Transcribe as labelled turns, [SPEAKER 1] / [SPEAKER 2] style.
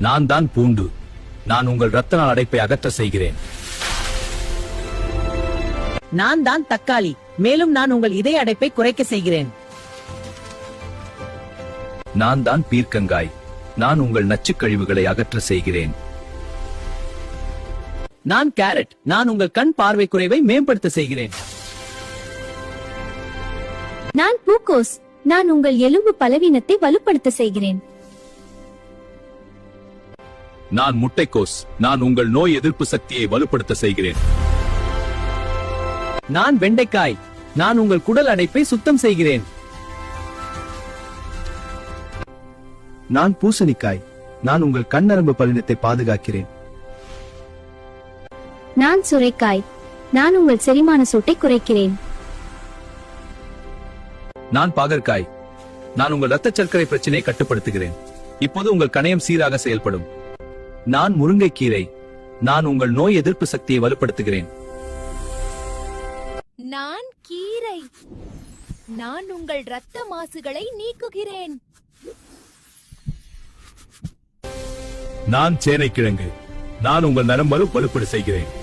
[SPEAKER 1] நான் தான் பூண்டு. நான் உங்கள் இரத்த நாள அடைப்பை அகற்ற செய்கிறேன்.
[SPEAKER 2] நான் தான் தக்காளி. மேலும் நான் உங்கள் இதய அடைப்பை குறைக்க செய்கிறேன்.
[SPEAKER 1] நான் தான் பீர்க்கங்காய். நான் உங்கள் நச்சுக் கழிவுகளை அகற்ற செய்கிறேன்.
[SPEAKER 2] நான் கேரட். நான் உங்கள் கண் பார்வை குறைவை மேம்படுத்த செய்கிறேன்.
[SPEAKER 3] நான் பூக்கோஸ். நான் உங்கள் எலும்பு பலவீனத்தை வலுப்படுத்த செய்கிறேன்.
[SPEAKER 1] நான் முட்டைக்கோஸ். நான் உங்கள் நோய் எதிர்ப்பு சக்தியை வலுப்படுத்த செய்கிறேன்.
[SPEAKER 2] நான் வெண்டைக்காய். நான் உங்கள் குடல் அடைப்பை சுத்தம் செய்கிறேன்.
[SPEAKER 4] நான் பூசணிக்காய். நான் உங்கள் கண்ணரம்பு பலவீனத்தை பாதுகாக்கிறேன்.
[SPEAKER 3] நான் சுரைக்காய். நான் உங்கள் செரிமான சூட்டை குறைக்கிறேன்.
[SPEAKER 1] நான் பாகற்காய். நான் உங்கள் இரத்த சர்க்கரை பிரச்சனையை கட்டுப்படுத்துகிறேன். இப்போது உங்கள் கணையம் சீராக செயல்படும். நான் முருங்கைக்கீரை. நான் உங்கள் நோய் எதிர்ப்பு சக்தியை வலுப்படுத்துகிறேன்.
[SPEAKER 5] நான் கீரை. நான் உங்கள் இரத்த மாசுகளை நீக்குகிறேன்.
[SPEAKER 1] நான் சேனைக்கிழங்கு. நான் உங்கள் நரம்பு வலுப்பட செய்கிறேன்.